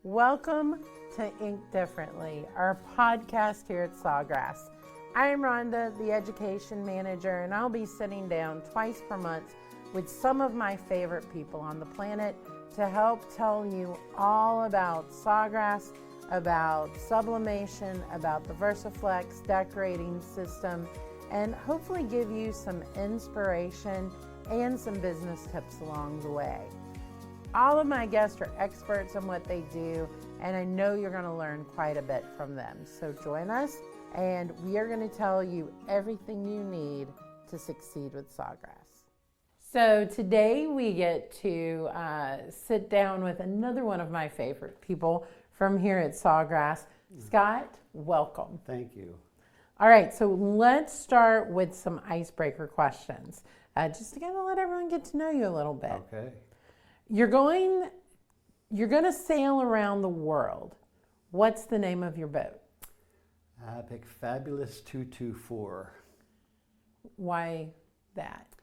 Welcome to Ink Differently, our podcast here at Sawgrass. I am Rhonda, the education manager, and I'll be sitting down twice per month with some of my favorite people on the planet to help tell you all about Sawgrass, about sublimation, about the VersaFlex decorating system, and hopefully give you some inspiration and some business tips along the way. All of my guests are experts in what they do, and I know you're going to learn quite a bit from them. So join us, and we are going to tell you everything you need to succeed with Sawgrass. So today we get to sit down with another one of my favorite people from here at Sawgrass. Scott, welcome. Thank you. All right, so let's start with some icebreaker questions, just to kind of let everyone get to know you a little bit. Okay. You're going to sail around the world. What's the name of your boat? I pick Fabulous 224. Why that?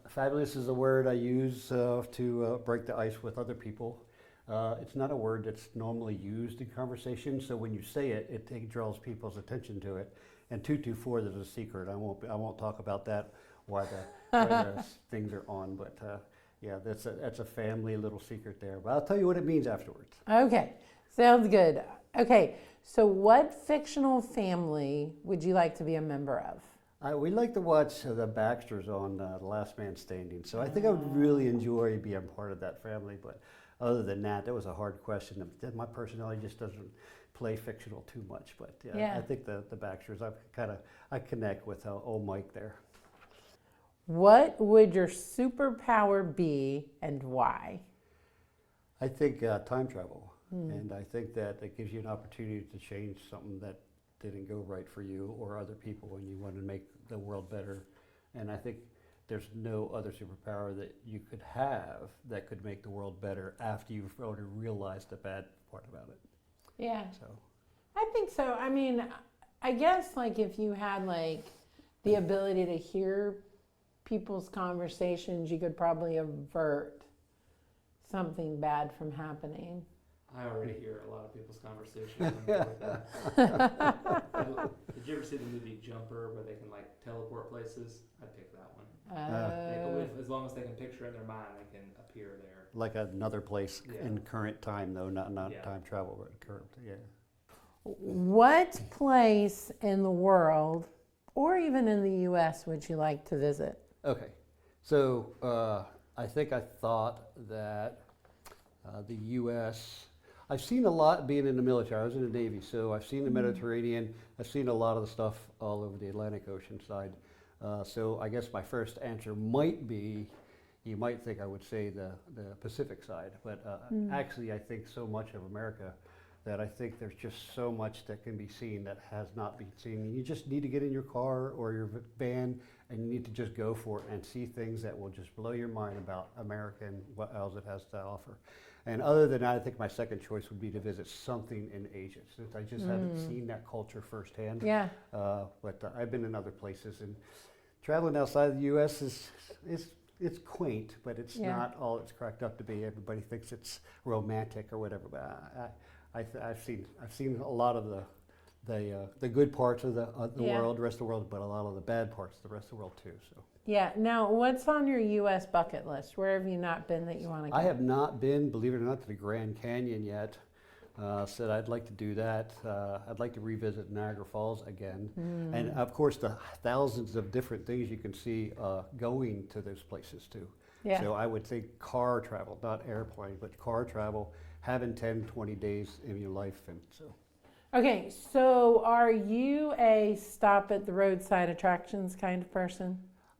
Fabulous is a word I use to break the ice with other people. It's not a word that's normally used in conversation, so when you say it, it draws people's attention to it. And 224 is a secret. I won't talk about that why the things are on, but yeah, that's a family little secret there. But I'll tell you what it means afterwards. Okay, sounds good. Okay, so what fictional family would you like to be a member of? We like to watch the Baxters on The Last Man Standing, so I think I would really enjoy being part of that family. But other than that was a hard question. My personality just doesn't play fictional too much. But yeah. I think the Baxters, I connect with old Mike there. What would your superpower be and why? I think time travel. And I think that it gives you an opportunity to change something that didn't go right for you or other people when you want to make the world better. And I think there's no other superpower that you could have that could make the world better after you've already realized the bad part about it. Yeah. So I think so. I mean, I guess like if you had like the ability to hear people's conversations, you could probably avert something bad from happening. I already hear a lot of people's conversations. Did you ever see the movie Jumper where they can like teleport places? I'd pick that one. As long as they can picture in their mind, they can appear there. like another place in current time though, not Yeah. time travel, but current, yeah. What place in the world, or even in the U.S., would you like to visit? Okay, so I think I thought that the U.S., I've seen a lot being in the military. I was in the Navy, so I've seen the Mediterranean. I've seen a lot of the stuff all over the Atlantic Ocean side. So I guess my first answer might be, you might think I would say the Pacific side, but actually I think so much of America that I think there's just so much that can be seen that has not been seen. You just need to get in your car or your van and you need to just go for it and see things that will just blow your mind about America and what else it has to offer. And other than that, I think my second choice would be to visit something in Asia, since I just haven't seen that culture firsthand. Yeah. But I've been in other places, and traveling outside of the U.S. it's quaint, but it's not all it's cracked up to be. Everybody thinks it's romantic or whatever. But I've seen a lot of the good parts of the world, the rest of the world, but a lot of the bad parts of the rest of the world too. So. Yeah. Now, what's on your U.S. bucket list? Where have you not been that you want to go? I have not been, believe it or not, to the Grand Canyon yet. Said I'd like to do that. I'd like to revisit Niagara Falls again. And of course, the thousands of different things you can see going to those places too. Yeah. So I would think car travel, not airplane, but car travel, having 10, 20 days in your life. And so. Okay, so are you a stop at the roadside attractions kind of person?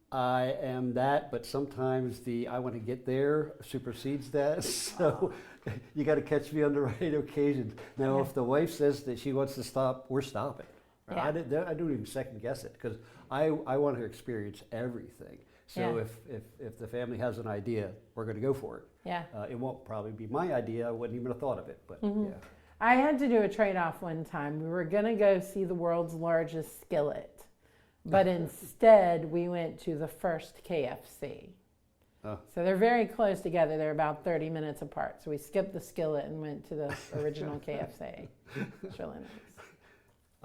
I am that, but sometimes the I want to get there supersedes that. So you got to catch me on the right occasion. Now, if the wife says that she wants to stop, we're stopping. Yeah. I don't even second guess it because I want to experience everything. So if the family has an idea, we're going to go for it. Yeah. It won't probably be my idea. I wouldn't even have thought of it, but yeah. I had to do a trade-off one time. We were going to go see the world's largest skillet, but instead we went to the first KFC. So they're very close together. They're about 30 minutes apart. So we skipped the skillet and went to the original KFC. It's really nice.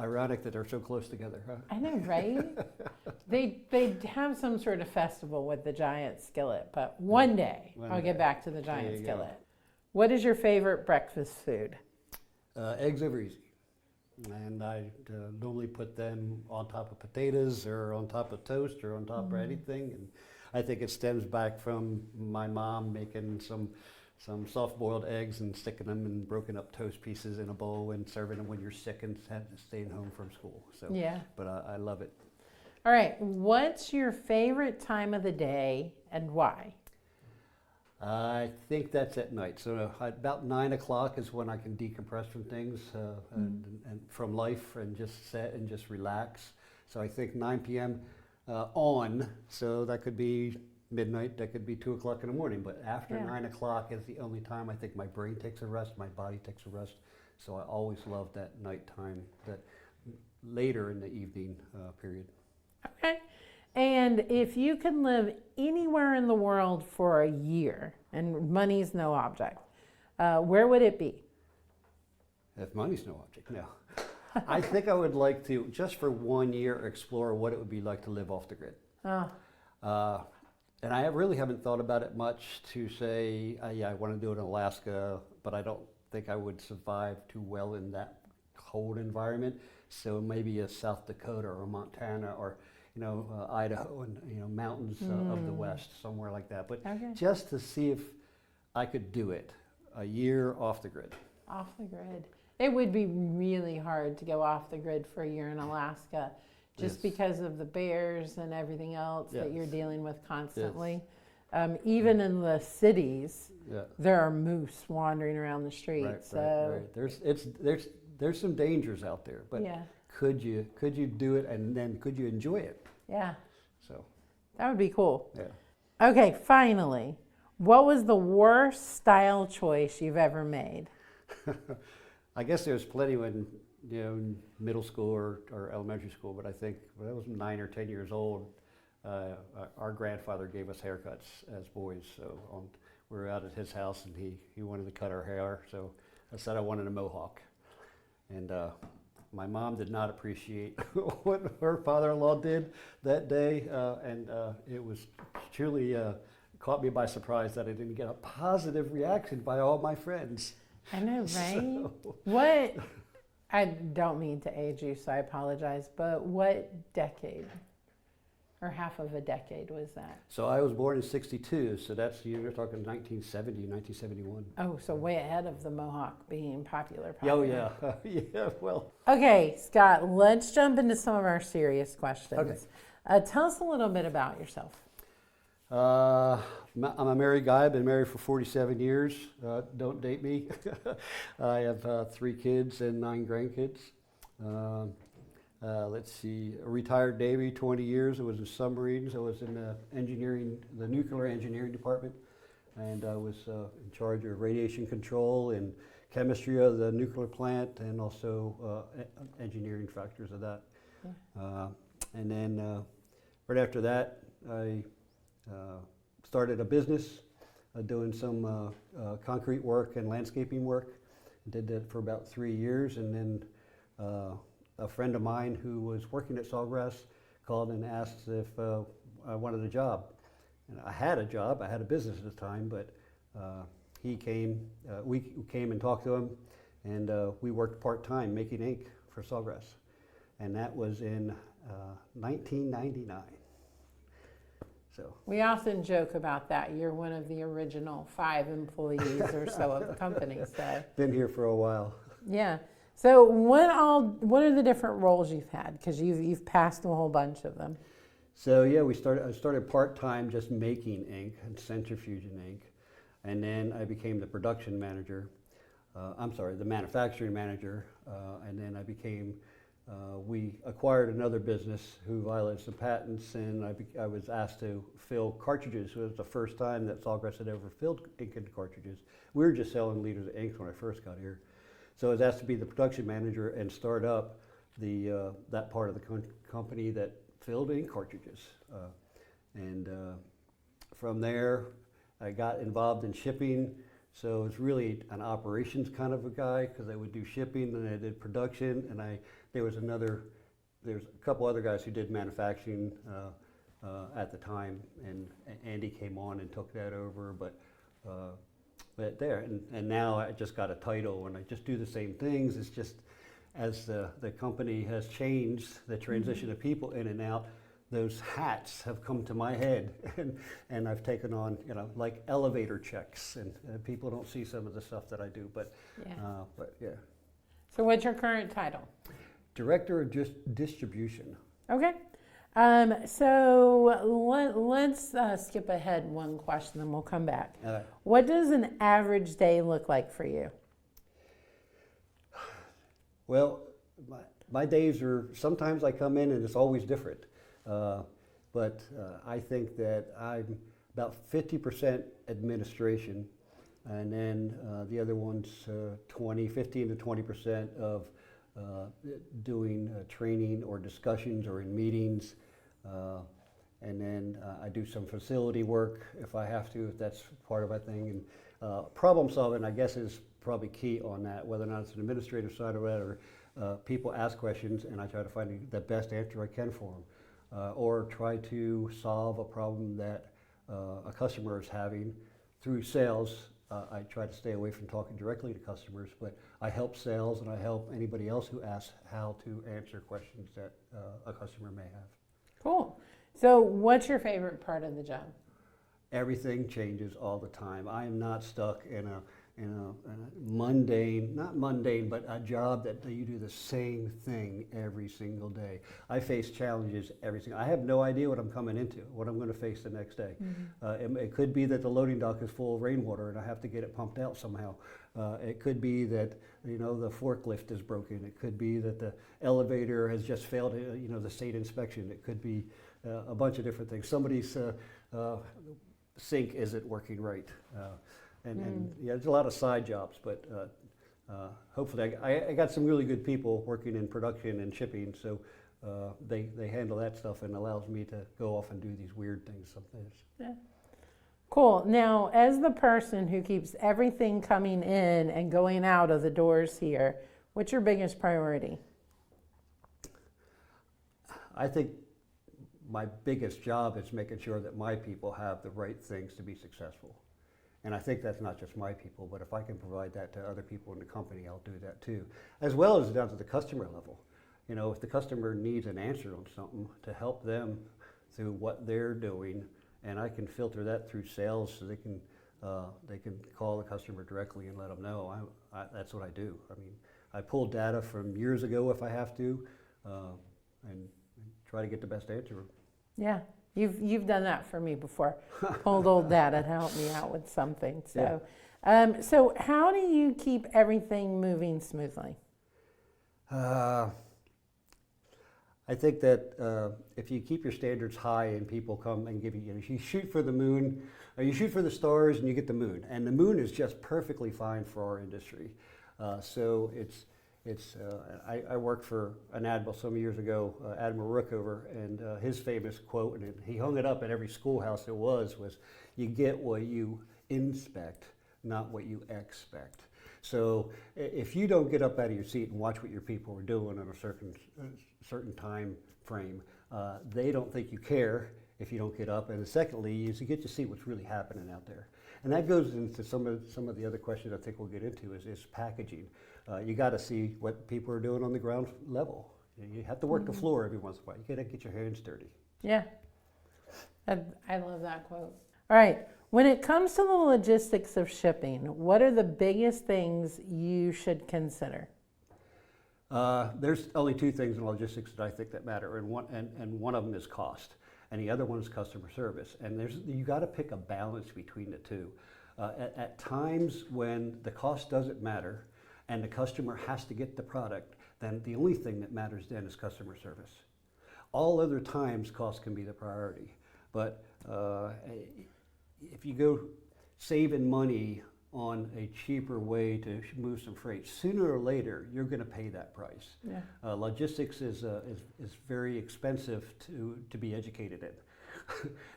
Ironic that they're so close together, huh? I know, right? They have some sort of festival with the giant skillet, but one day I'll get back to the giant skillet. What is your favorite breakfast food? Eggs over easy. And I normally put them on top of potatoes or on top of toast or on top of anything. And I think it stems back from my mom making some soft-boiled eggs and sticking them in broken up toast pieces in a bowl and serving them when you're sick and staying home from school. So, yeah. But I love it. All right. What's your favorite time of the day and why? I think that's at night. So about 9 o'clock is when I can decompress from things and from life and just sit and just relax. So I think 9 p.m. On, so that could be midnight, that could be 2 o'clock in the morning. But after 9 o'clock is the only time I think my brain takes a rest, my body takes a rest. So I always love that nighttime, that later in the evening period. Okay. And if you can live anywhere in the world for a year, and money's no object, where would it be? If money's no object, no. I think I would like to, just for 1 year, explore what it would be like to live off the grid. And I really haven't thought about it much to say, yeah, I want to do it in Alaska, but I don't think I would survive too well in that cold environment. So maybe a South Dakota or a Montana or Idaho and mountains of the West, somewhere like that. But just to see if I could do it, a year off the grid. Off the grid. It would be really hard to go off the grid for a year in Alaska, just because of the bears and everything else that you're dealing with constantly. Even in the cities, there are moose wandering around the streets. Right. There's some dangers out there, but could you do it, and then could you enjoy it? Yeah. So that would be cool. Yeah. Okay, finally, what was the worst style choice you've ever made? I guess there's plenty when in middle school or elementary school, but I think when I was 9 or 10 years old, our grandfather gave us haircuts as boys. So we were out at his house, and he wanted to cut our hair. So I said I wanted a mohawk, and my mom did not appreciate what her father-in-law did that day, and it was truly caught me by surprise that I didn't get a positive reaction by all my friends. I know, right? So. What? I don't mean to age you, so I apologize, but what decade or half of a decade was that? So I was born in 62, so that's, you're talking 1970, 1971. Oh, so way ahead of the mohawk being popular. Oh, yeah. Yeah, well. Okay, Scott, let's jump into some of our serious questions. Okay. Tell us a little bit about yourself. I'm a married guy. I've been married for 47 years. Don't date me. I have 3 kids and 9 grandkids. Let's see, a retired Navy, 20 years. I was in submarines. I was in the nuclear engineering department, and I was in charge of radiation control and chemistry of the nuclear plant, and also engineering factors of that. Yeah. And then right after that, I started a business doing some concrete work and landscaping work. Did that for about 3 years, and then a friend of mine who was working at Sawgrass called and asked if I wanted a job. And I had a job, I had a business at the time, but we came and talked to him, and we worked part-time making ink for Sawgrass. And that was in 1999. So. We often joke about that. You're one of the original 5 employees or so of the company. So. Been here for a while. Yeah. So what are the different roles you've had? Because you've passed a whole bunch of them. So yeah, I started part-time just making ink and centrifuging ink, and then I became the production manager. The manufacturing manager, and then I became. We acquired another business who violated some patents, and I was asked to fill cartridges. It was the first time that Sawgrass had ever filled ink into cartridges. We were just selling liters of ink when I first got here. So I was asked to be the production manager and start up that part of the company that filled ink cartridges. From there, I got involved in shipping. So it's really an operations kind of a guy because I would do shipping and I did production, and there's a couple other guys who did manufacturing at the time, and Andy came on and took that over. But there, and now I just got a title and I just do the same things. It's just as the company has changed, the transition of people in and out, those hats have come to my head, and I've taken on, like elevator checks, and people don't see some of the stuff that I do, but yeah. So what's your current title? Director of Distribution. Okay. So let's skip ahead one question, then we'll come back. What does an average day look like for you? Well, my days are, sometimes I come in and it's always different. But I think that I'm about 50% administration, and then the other one's 15 to 20% of doing training or discussions or in meetings. And then I do some facility work if I have to, if that's part of my thing. And problem solving, I guess, is probably key on that, whether or not it's an administrative side of it or people ask questions and I try to find the best answer I can for them. Or try to solve a problem that a customer is having through sales. I try to stay away from talking directly to customers, but I help sales and I help anybody else who asks how to answer questions that a customer may have. Cool. So what's your favorite part of the job? Everything changes all the time. I am not stuck in a mundane, not mundane, but a job that you do the same thing every single day. I face challenges every single. I have no idea what I'm coming into, what I'm going to face the next day. It could be that the loading dock is full of rainwater and I have to get it pumped out somehow. It could be that the forklift is broken. It could be that the elevator has just failed the state inspection. It could be a bunch of different things. Somebody's sink isn't working right. And there's a lot of side jobs, but hopefully I got some really good people working in production and shipping, so they handle that stuff and allows me to go off and do these weird things sometimes. Yeah. Cool. Now, as the person who keeps everything coming in and going out of the doors here, what's your biggest priority? I think my biggest job is making sure that my people have the right things to be successful. And I think that's not just my people, but if I can provide that to other people in the company, I'll do that too. As well as down to the customer level. If the customer needs an answer on something, to help them through what they're doing, and I can filter that through sales so they can call the customer directly and let them know. That's what I do. I mean, I pull data from years ago if I have to, and try to get the best answer. Yeah. You've done that for me before. Pulled old data to help me out with something. So, yeah. So how do you keep everything moving smoothly? I think that if you keep your standards high and people come and give you, you shoot for the moon, or you shoot for the stars and you get the moon. And the moon is just perfectly fine for our industry. So I worked for an admiral some years ago, Admiral Rookover, and his famous quote, and he hung it up at every schoolhouse was, you get what you inspect, not what you expect. So if you don't get up out of your seat and watch what your people are doing in a certain time frame, they don't think you care if you don't get up. And secondly, is you get to see what's really happening out there. And that goes into some of the other questions I think we'll get into is packaging. You got to see what people are doing on the ground level. You have to work the floor every once in a while. You got to get your hands dirty. Yeah, I love that quote. All right, when it comes to the logistics of shipping, what are the biggest things you should consider? There's only two things in logistics that I think that matter, and one of them is cost, and the other one is customer service. And you got to pick a balance between the two. At times when the cost doesn't matter, and the customer has to get the product, then the only thing that matters then is customer service. All other times, cost can be the priority. But if you go saving money on a cheaper way to move some freight, sooner or later, you're going to pay that price. Yeah. Logistics is very expensive to be educated in.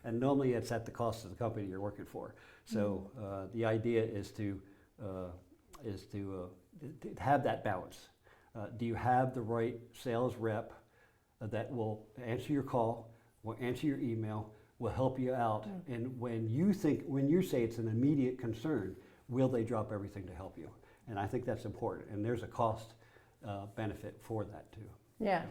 and normally it's at the cost of the company you're working for. So the idea is to have that balance. Do you have the right sales rep that will answer your call, will answer your email, will help you out, and when you say it's an immediate concern, will they drop everything to help you? And I think that's important, and there's a cost benefit for that too. Yeah.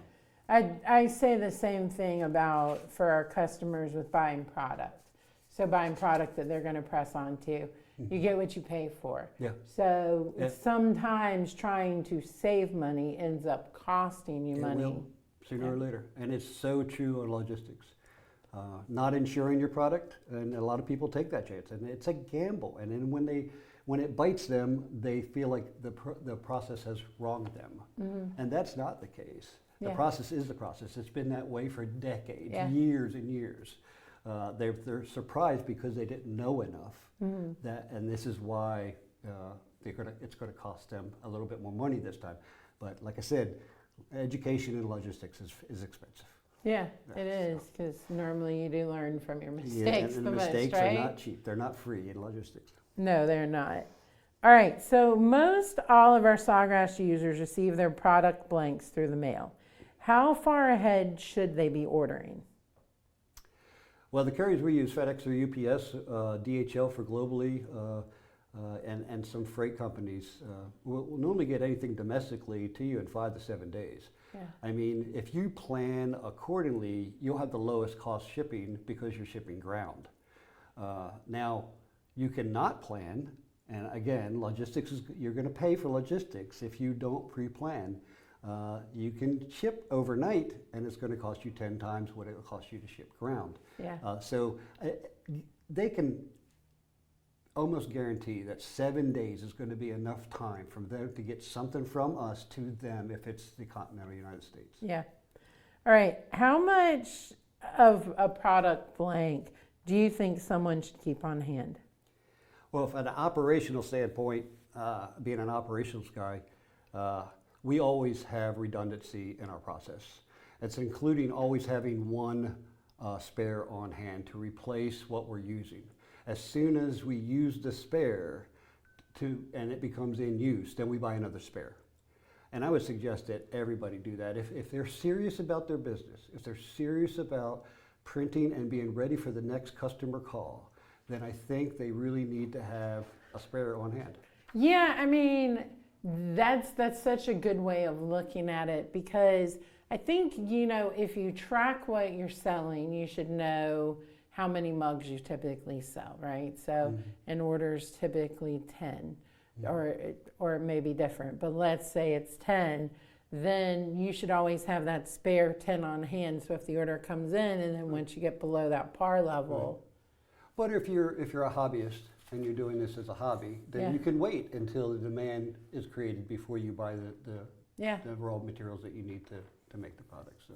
I say the same thing about for our customers with buying product. So buying product that they're going to press onto, you get what you pay for. Yeah. So sometimes trying to save money ends up costing you money. Will, sooner or later, and it's so true in logistics. Not insuring your product, and a lot of people take that chance, and it's a gamble. And then when it bites them, they feel like the process has wronged them, and that's not the case. The process is the process. It's been that way for decades, years and years. They're surprised because they didn't know enough, and this is why it's going to cost them a little bit more money this time. But like I said, education in logistics is expensive. Yeah, it is, because normally you do learn from your mistakes and the most, mistakes right? are not cheap. They're not free in logistics. No, they're not. All right, so most all of our Sawgrass users receive their product blanks through the mail. How far ahead should they be ordering? Well, the carriers we use, FedEx or UPS, DHL for globally, and some freight companies, will normally get anything domestically to you in 5 to 7 days. Yeah. I mean, if you plan accordingly, you'll have the lowest cost shipping because you're shipping ground. Now, you cannot plan, and again, logistics you're going to pay for logistics if you don't pre-plan. You can ship overnight, and it's going to cost you 10 times what it will cost you to ship ground. Yeah. So they can almost guarantee that 7 days is going to be enough time for them to get something from us to them if it's the continental United States. Yeah. All right. How much of a product blank do you think someone should keep on hand? Well, from an operational standpoint, being an operations guy, we always have redundancy in our process. It's including always having one spare on hand to replace what we're using. As soon as we use the spare and it becomes in use, then we buy another spare. And I would suggest that everybody do that. If they're serious about their business, if they're serious about printing and being ready for the next customer call, then I think they really need to have a spare on hand. Yeah, I mean, that's such a good way of looking at it, because I think, if you track what you're selling, you should know how many mugs you typically sell, right? So an order's typically 10, or it may be different, but let's say it's 10, then you should always have that spare 10 on hand. So if the order comes in, and then once you get below that par level. But if you're a hobbyist and you're doing this as a hobby, then you can wait until the demand is created before you buy the raw materials that you need to make the product. So.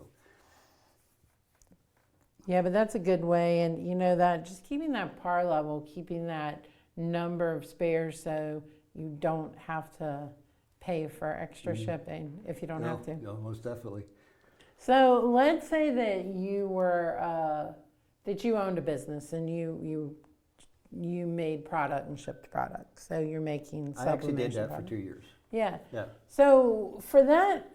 Yeah, but that's a good way, and that just keeping that par level, keeping that number of spares, so you don't have to pay for extra shipping if you don't have to. No, most definitely. So let's say that you were that you owned a business and you made product and shipped product. So you're making sublimation. I actually did that product. for 2 years. Yeah. Yeah. So for that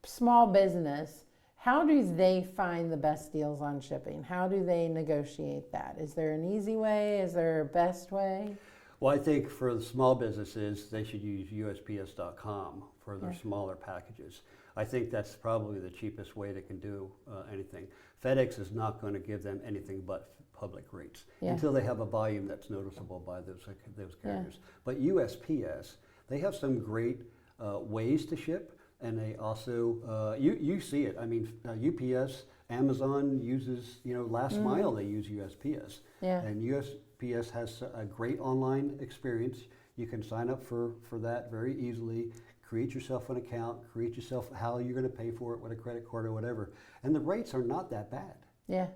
small business, how do they find the best deals on shipping? How do they negotiate that? Is there an easy way? Is there a best way? Well, I think for the small businesses, they should use USPS.com for their smaller packages. I think that's probably the cheapest way they can do anything. FedEx is not going to give them anything but public rates until they have a volume that's noticeable by those carriers. But USPS, they have some great ways to ship. And they also, you see it. I mean, UPS, Amazon uses, last mile they use USPS. Yeah. And USPS has a great online experience. You can sign up for that very easily, create yourself an account, create yourself how you're going to pay for it with a credit card or whatever. And the rates are not that bad. Yeah.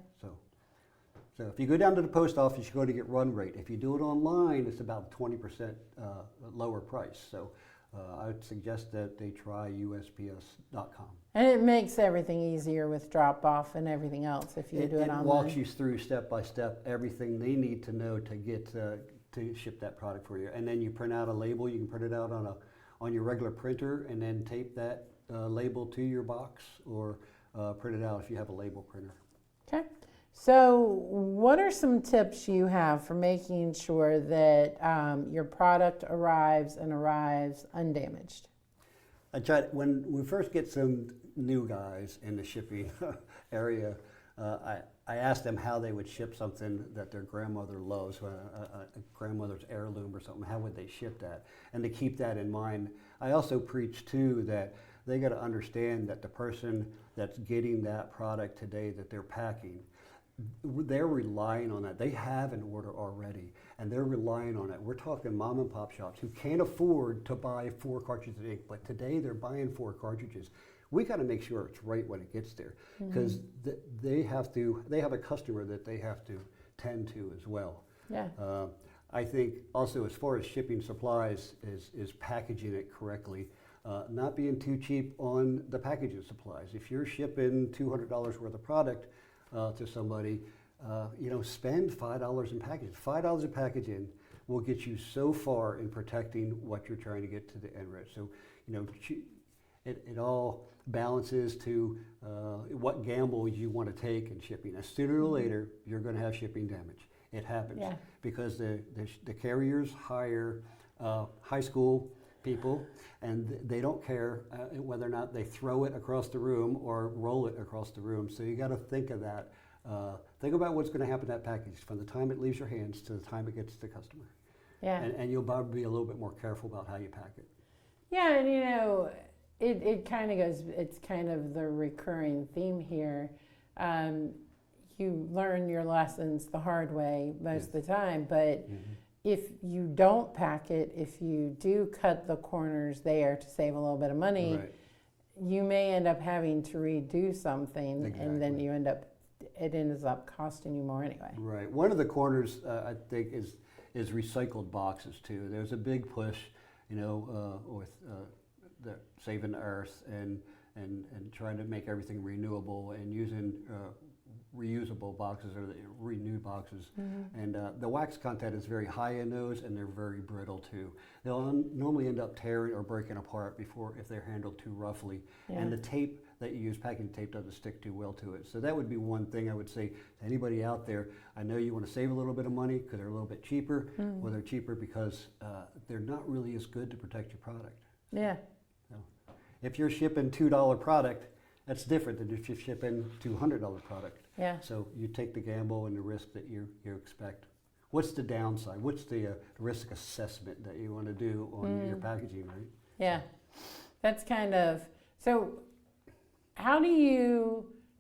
So if you go down to the post office, you're going to get run rate. If you do it online, it's about 20% lower price. So I would suggest that they try USPS.com. And it makes everything easier with drop off and everything else if you do it online. It walks you through step by step everything they need to know to get to ship that product for you. And then you print out a label. You can print it out on your regular printer and then tape that label to your box, or print it out if you have a label printer. Okay. So what are some tips you have for making sure that your product arrives undamaged? I try when we first get some new guys in the shipping area. I asked them how they would ship something that their grandmother loves, a grandmother's heirloom or something. How would they ship that? And to keep that in mind, I also preach too that they got to understand that the person that's getting that product today that they're packing, they're relying on that. They have an order already, and they're relying on it. We're talking mom and pop shops who can't afford to buy 4 cartridges of ink, but today they're buying 4 cartridges. We got to make sure it's right when it gets there, because they have a customer that they have to tend to as well. Yeah. I think also as far as shipping supplies is packaging it correctly. Not being too cheap on the packaging supplies. If you're shipping $200 worth of product to somebody, spend $5 in packaging. $5 of packaging will get you so far in protecting what you're trying to get to the end rate. So, it all balances to what gamble you want to take in shipping. Now, sooner or later, you're going to have shipping damage. It happens because the carriers hire high school people, and they don't care whether or not they throw it across the room or roll it across the room. So you got to think of that. Think about what's going to happen to that package from the time it leaves your hands to the time it gets to the customer. Yeah. And you'll probably be a little bit more careful about how you pack it. Yeah, and it kind of goes, it's kind of the recurring theme here. You learn your lessons the hard way most of the time, but if you don't pack it, if you do cut the corners there to save a little bit of money, you may end up having to redo something, and then it ends up costing you more anyway. Right. One of the corners I think is recycled boxes too. There's a big push, with the saving the earth and trying to make everything renewable and using reusable boxes or the renewed boxes. And the wax content is very high in those, and they're very brittle too. They'll normally end up tearing or breaking apart if they're handled too roughly. And the tape that you use, packaging tape, doesn't stick too well to it. So that would be one thing I would say to anybody out there. I know you want to save a little bit of money because they're a little bit cheaper, or they're cheaper because they're not really as good to protect your product. Yeah. So if you're shipping $2 product, that's different than if you're shipping $200 product. Yeah. So you take the gamble and the risk that you expect. What's the downside? What's the risk assessment that you want to do on your packaging, right? Yeah. That's kind of, so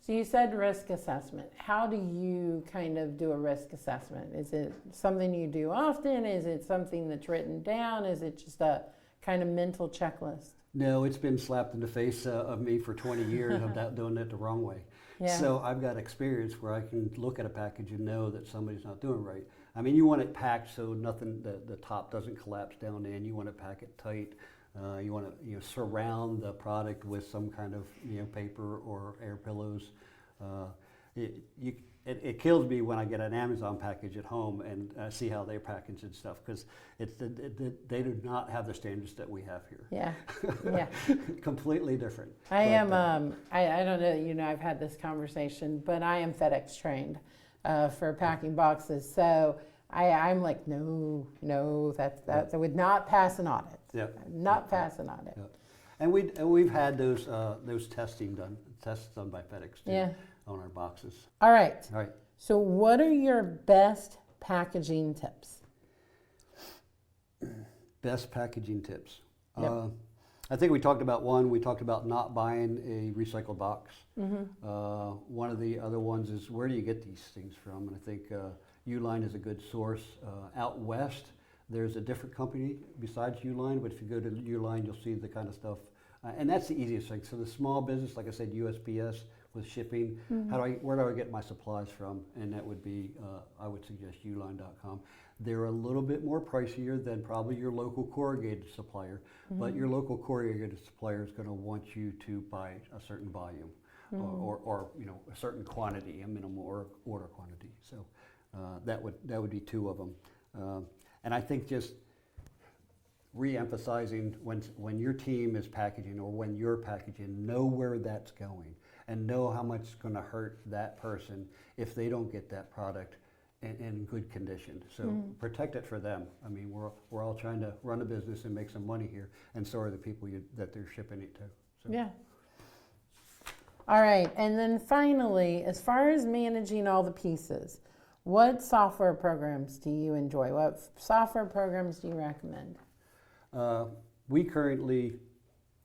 you said risk assessment. How do you kind of do a risk assessment? Is it something you do often? Is it something that's written down? Is it just a kind of mental checklist? No, it's been slapped in the face of me for 20 years of that doing it the wrong way. Yeah. So I've got experience where I can look at a package and know that somebody's not doing right. I mean, you want it packed so nothing, the top doesn't collapse down in. You want to pack it tight. You want to surround the product with some kind of paper or air pillows. It kills me when I get an Amazon package at home and see how they're packaging stuff, because they do not have the standards that we have here. Yeah, yeah. Completely different. I am, I don't know, I've had this conversation, but I am FedEx trained for packing boxes. So I'm like, no, that would not pass an audit. Yeah. Not pass an audit. Yeah. And we've had those tests done by FedEx too, on our boxes. All right. All right. So what are your best packaging tips? Best packaging tips. Yep. I think we talked about one. We talked about not buying a recycled box. One of the other ones is, where do you get these things from? And I think Uline is a good source. Out west, there's a different company besides Uline, but if you go to Uline, you'll see the kind of stuff. And that's the easiest thing. So the small business, like I said, USPS with shipping, where do I get my supplies from? And that would be, I would suggest uline.com. They're a little bit more pricier than probably your local corrugated supplier, but your local corrugated supplier is going to want you to buy a certain volume or a certain quantity, a minimal order quantity. So that would be two of them. And I think just re-emphasizing when your team is packaging or when you're packaging, know where that's going and know how much it's going to hurt that person if they don't get that product in good condition. So protect it for them. I mean, we're all trying to run a business and make some money here, and so are the people that they're shipping it to. So. Yeah. All right, and then finally, as far as managing all the pieces, what software programs do you enjoy? What software programs do you recommend? We currently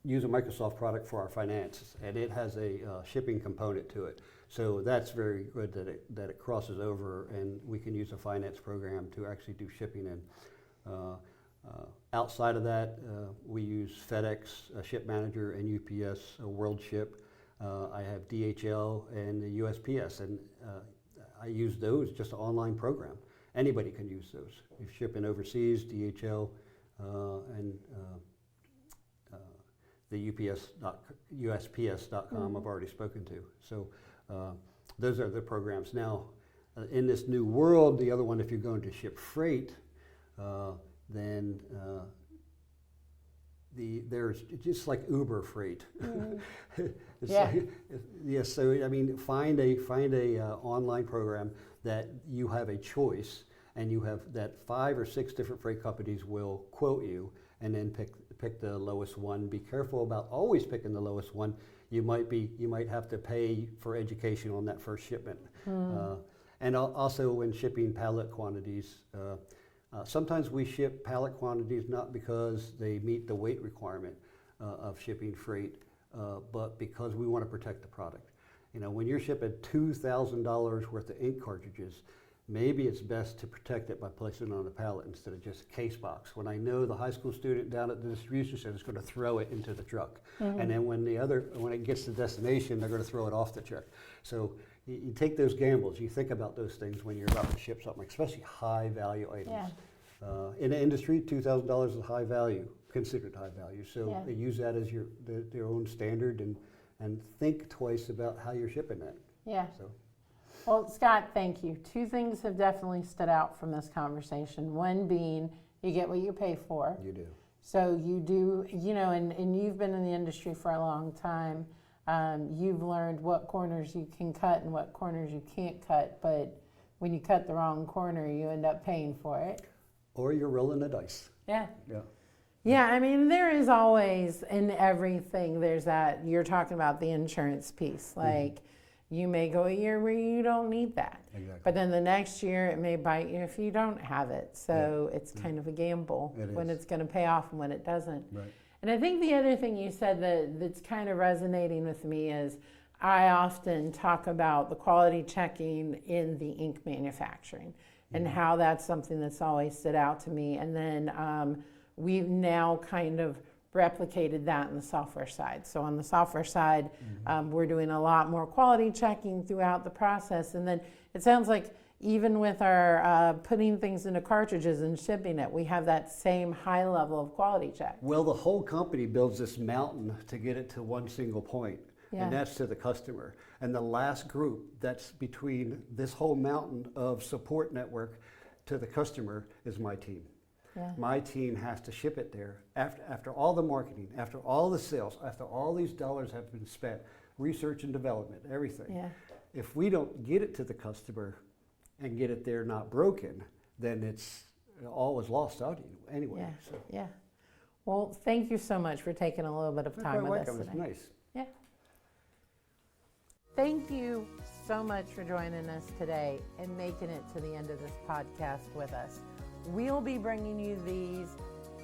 use a Microsoft product for our finance, and it has a shipping component to it. So that's very good that it crosses over, and we can use a finance program to actually do shipping in. Outside of that, we use FedEx, Ship Manager, and UPS, World Ship. I have DHL and the USPS, and I use those, just an online program. Anybody can use those. If you're shipping overseas, DHL, and the USPS.com I've already spoken to. So those are the programs. Now, in this new world, the other one, if you're going to ship freight, then there's just like Uber freight. So I mean, find a online program that you have a choice, and you have that 5 or 6 different freight companies will quote you, and then pick the lowest one. Be careful about always picking the lowest one. You might have to pay for education on that first shipment. And also when shipping pallet quantities, sometimes we ship pallet quantities not because they meet the weight requirement of shipping freight, but because we want to protect the product. You know, when you're shipping $2,000 worth of ink cartridges, maybe it's best to protect it by placing it on a pallet instead of just a case box. When I know the high school student down at the distribution center is going to throw it into the truck, and then when it gets to destination, they're going to throw it off the truck. So you take those gambles. You think about those things when you're about to ship something, especially high value items. Yeah. In the industry, $2,000 is high value, considered high value. So they use that as their own standard, and think twice about how you're shipping that. Yeah. So. Well, Scott, thank you. 2 things have definitely stood out from this conversation. One being, you get what you pay for. You do. So you do, and you've been in the industry for a long time. You've learned what corners you can cut and what corners you can't cut, but when you cut the wrong corner, you end up paying for it. Or you're rolling the dice. Yeah. Yeah. Yeah, I mean, there is always, in everything, there's that, you're talking about the insurance piece. Like, you may go a year where you don't need that. Exactly. But then the next year, it may bite you if you don't have it. So it's kind of a gamble when it's going to pay off and when it doesn't. Right. And I think the other thing you said that's kind of resonating with me is I often talk about the quality checking in the ink manufacturing and how that's something that's always stood out to me. And then we've now kind of replicated that in the software side. So on the software side, we're doing a lot more quality checking throughout the process. And then it sounds like even with our putting things into cartridges and shipping it, we have that same high level of quality check. Well, the whole company builds this mountain to get it to one single point, and that's to the customer. And the last group that's between this whole mountain of support network to the customer is my team. Yeah. My team has to ship it there after all the marketing, after all the sales, after all these dollars have been spent, research and development, everything. Yeah. If we don't get it to the customer and get it there not broken, then it's all is lost out anyway. Yeah. So. Yeah. Well, thank you so much for taking a little bit of time with us today. It was nice. Yeah. Thank you so much for joining us today and making it to the end of this podcast with us. We'll be bringing you these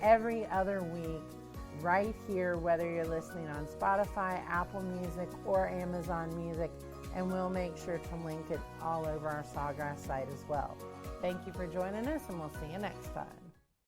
every other week right here, whether you're listening on Spotify, Apple Music, or Amazon Music, and we'll make sure to link it all over our Sawgrass site as well. Thank you for joining us, and we'll see you next time.